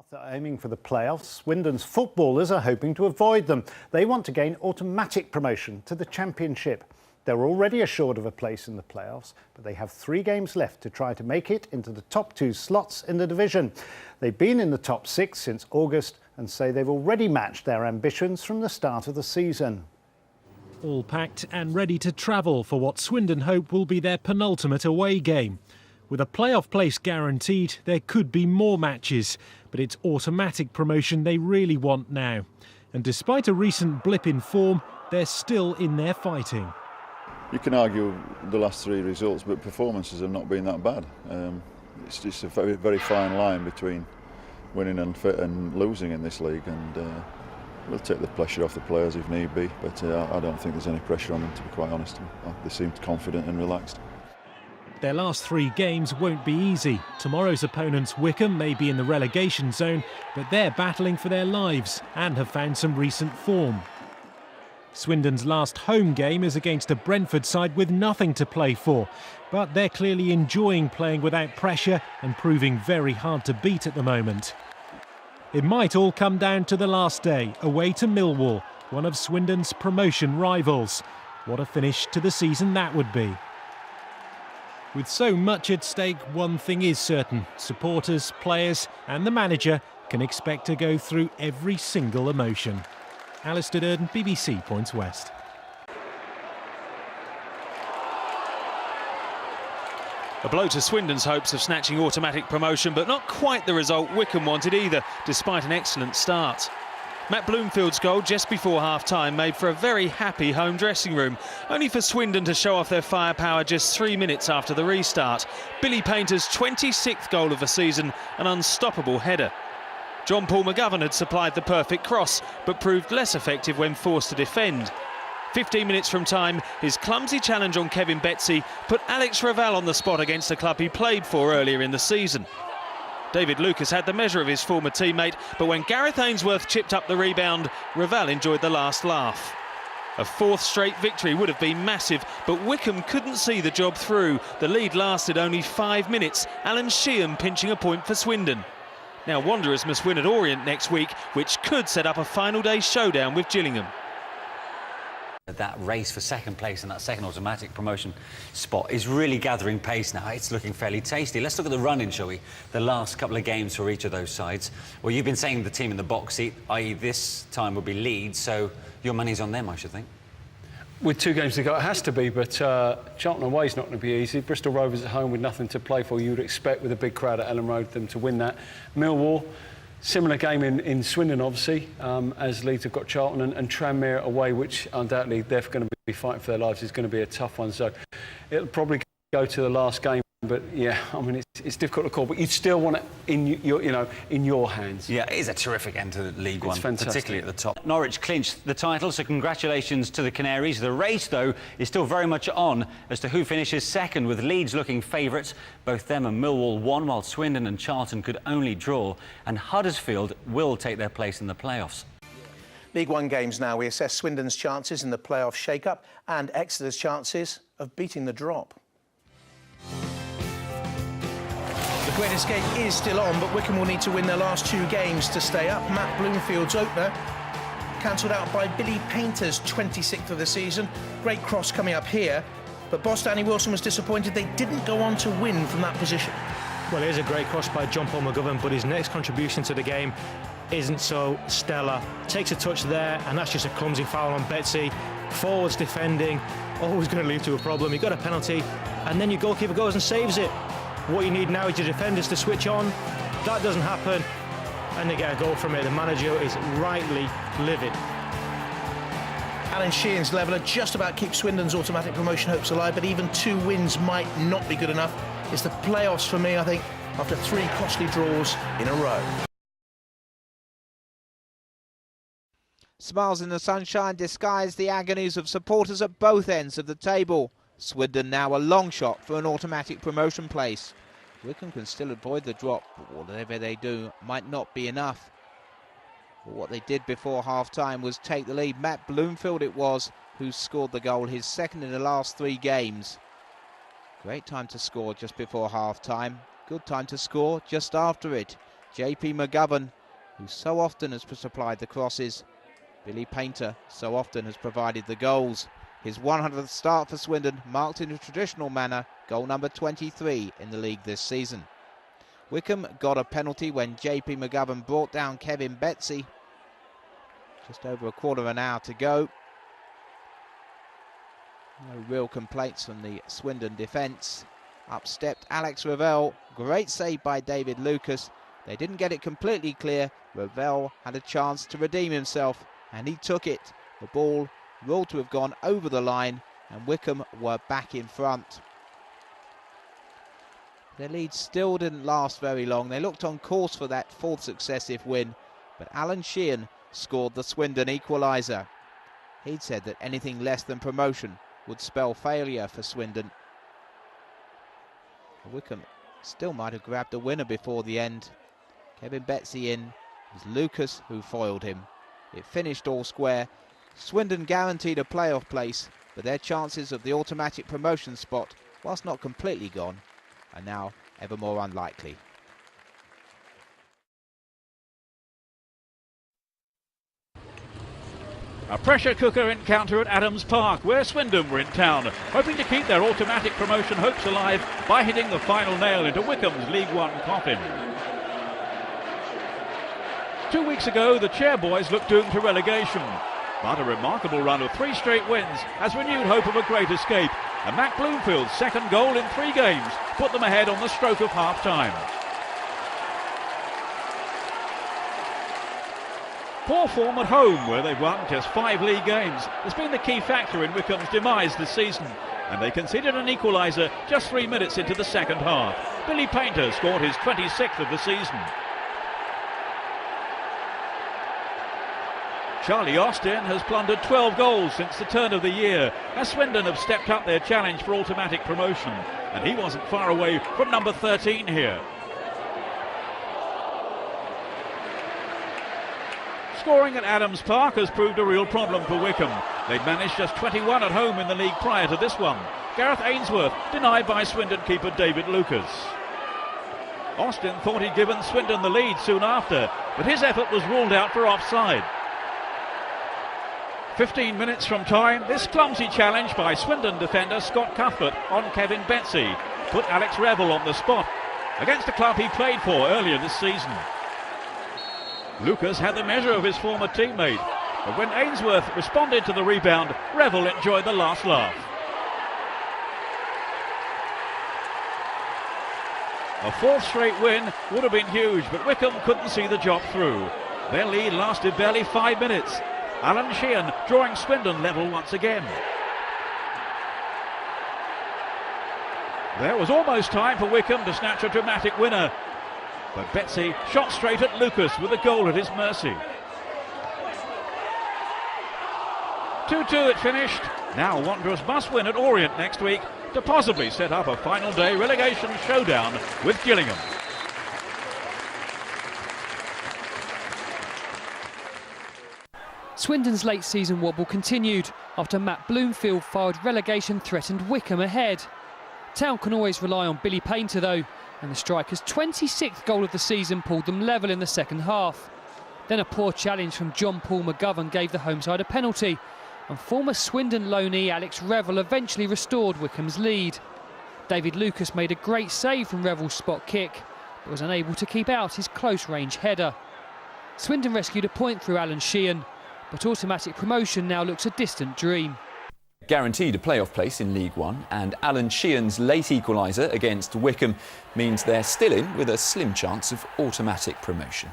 After aiming for the playoffs, Swindon's footballers are hoping to avoid them. They want to gain automatic promotion to the Championship. They're already assured of a place in the playoffs, but they have 3 games left to try to make it into the top 2 slots in the division. They've been in the top 6 since August and say they've already matched their ambitions from the start of the season. All packed and ready to travel for what Swindon hope will be their penultimate away game. With a playoff place guaranteed, there could be more matches, but it's automatic promotion they really want now. And despite a recent blip in form, they're still in there fighting. You can argue the last 3 results, but performances have not been that bad. It's just a very, very fine line between winning and losing in this league, and we'll take the pressure off the players if need be, but I don't think there's any pressure on them, to be quite honest. They seem confident and relaxed. Their last 3 games won't be easy. Tomorrow's opponents, Wycombe, may be in the relegation zone, but they're battling for their lives and have found some recent form. Swindon's last home game is against a Brentford side with nothing to play for, but they're clearly enjoying playing without pressure and proving very hard to beat at the moment. It might all come down to the last day, away to Millwall, one of Swindon's promotion rivals. What a finish to the season that would be. With so much at stake, one thing is certain. Supporters, players and the manager can expect to go through every single emotion. Alistair Durden, BBC Points West. A blow to Swindon's hopes of snatching automatic promotion, but not quite the result Wycombe wanted either, despite an excellent start. Matt Bloomfield's goal just before half-time made for a very happy home dressing room, only for Swindon to show off their firepower just 3 minutes after the restart. Billy Painter's 26th goal of the season, an unstoppable header. John Paul McGovern had supplied the perfect cross, but proved less effective when forced to defend. 15 minutes from time, his clumsy challenge on Kevin Betsy put Alex Revell on the spot against the club he played for earlier in the season. David Lucas had the measure of his former teammate, but when Gareth Ainsworth chipped up the rebound, Revell enjoyed the last laugh. A 4th straight victory would have been massive, but Wycombe couldn't see the job through. The lead lasted only 5 minutes, Alan Sheehan pinching a point for Swindon. Now Wanderers must win at Orient next week, which could set up a final day showdown with Gillingham. That race for second place and that second automatic promotion spot is really gathering pace now. It's looking fairly tasty. Let's look at the run-in, shall we? The last couple of games for each of those sides. Well, you've been saying the team in the box seat, i.e. this time will be Leeds, so your money's on them, I should think. With 2 games to go, it has to be, but Charlton away is not going to be easy. Bristol Rovers at home with nothing to play for. You would expect with a big crowd at Ellen Road them to win that. Millwall, similar game in Swindon, obviously, as Leeds have got Charlton, and Tranmere away, which undoubtedly they're going to be fighting for their lives, is going to be a tough one. So it'll probably go to the last game. But yeah, I mean, it's difficult to call, but you still want it in your hands. Yeah, it is a terrific end to League One, fantastic. Particularly at the top. Norwich clinched the title, so congratulations to the Canaries. The race, though, is still very much on as to who finishes second, with Leeds looking favourites. Both them and Millwall won, while Swindon and Charlton could only draw, and Huddersfield will take their place in the playoffs. League One games now. We assess Swindon's chances in the playoff shake-up and Exeter's chances of beating the drop. The Great Escape is still on, but Wycombe will need to win their last 2 games to stay up. Matt Bloomfield's opener cancelled out by Billy Painter's 26th of the season. Great cross coming up here, but boss Danny Wilson was disappointed they didn't go on to win from that position. Well, it is a great cross by John Paul McGovern, but his next contribution to the game isn't so stellar. Takes a touch there, and that's just a clumsy foul on Betsy. Forwards defending, always going to lead to a problem. You got a penalty, and then your goalkeeper goes and saves it. What you need now is your defenders to switch on. That doesn't happen, and they get a goal from it. The manager is rightly livid. Alan Sheehan's leveller just about keeps Swindon's automatic promotion hopes alive, but even 2 wins might not be good enough. It's the playoffs for me, I think, after 3 costly draws in a row. Smiles in the sunshine disguise the agonies of supporters at both ends of the table. Swindon now a long shot for an automatic promotion place. Wycombe can still avoid the drop, but whatever they do might not be enough. But what they did before half-time was take the lead. Matt Bloomfield it was who scored the goal, his second in the last 3 games. Great time to score just before half-time. Good time to score just after it. JP McGovern, who so often has supplied the crosses. Billy Painter so often has provided the goals. His 100th start for Swindon, marked in a traditional manner, goal number 23 in the league this season. Wycombe got a penalty when JP McGovern brought down Kevin Betsy. Just over a quarter of an hour to go. No real complaints from the Swindon defence. Up stepped Alex Revell. Great save by David Lucas. They didn't get it completely clear. Revell had a chance to redeem himself, and he took it. The ball ruled to have gone over the line, and Wycombe were back in front. Their lead still didn't last very long. They looked on course for that fourth successive win, but Alan Sheehan scored the Swindon equaliser. He'd said that anything less than promotion would spell failure for Swindon. Wycombe still might have grabbed a winner before the end. Kevin Betsy in. It was Lucas who foiled him. It finished all square. Swindon guaranteed a playoff place, but their chances of the automatic promotion spot, whilst not completely gone, are now ever more unlikely. A pressure cooker encounter at Adams Park, where Swindon were in town, hoping to keep their automatic promotion hopes alive by hitting the final nail into Wycombe's League One coffin. 2 weeks ago, the Chairboys looked doomed to relegation, but a remarkable run of 3 straight wins has renewed hope of a great escape, and Matt Bloomfield's second goal in 3 games put them ahead on the stroke of half-time. Poor form at home, where they've won just 5 league games, has been the key factor in Wycombe's demise this season, and they conceded an equaliser just 3 minutes into the second half. Billy Painter scored his 26th of the season. Charlie Austin has plundered 12 goals since the turn of the year, as Swindon have stepped up their challenge for automatic promotion, and he wasn't far away from number 13 here. Scoring at Adams Park has proved a real problem for Wycombe. They'd managed just 21 at home in the league prior to this one. Gareth Ainsworth denied by Swindon keeper David Lucas. Austin thought he'd given Swindon the lead soon after, but his effort was ruled out for offside. 15 minutes from time, this clumsy challenge by Swindon defender Scott Cuthbert on Kevin Betsy put Alex Revell on the spot, against the club he played for earlier this season. Lucas had the measure of his former teammate, but when Ainsworth responded to the rebound, Revell enjoyed the last laugh. A 4th straight win would have been huge, but Wycombe couldn't see the job through. Their lead lasted barely 5 minutes. Alan Sheehan drawing Swindon level once again. There was almost time for Wycombe to snatch a dramatic winner, but Betsy shot straight at Lucas with a goal at his mercy. 2-2 it finished. Now Wanderers must win at Orient next week to possibly set up a final day relegation showdown with Gillingham. Swindon's late season wobble continued after Matt Bloomfield fired relegation threatened Wycombe ahead. Town can always rely on Billy Painter though, and the striker's 26th goal of the season pulled them level in the second half. Then a poor challenge from John Paul McGovern gave the home side a penalty, and former Swindon loanee Alex Revell eventually restored Wycombe's lead. David Lucas made a great save from Revell's spot kick, but was unable to keep out his close-range header. Swindon rescued a point through Alan Sheehan, but automatic promotion now looks a distant dream. Guaranteed a playoff place in League One, and Alan Sheehan's late equaliser against Wycombe means they're still in with a slim chance of automatic promotion.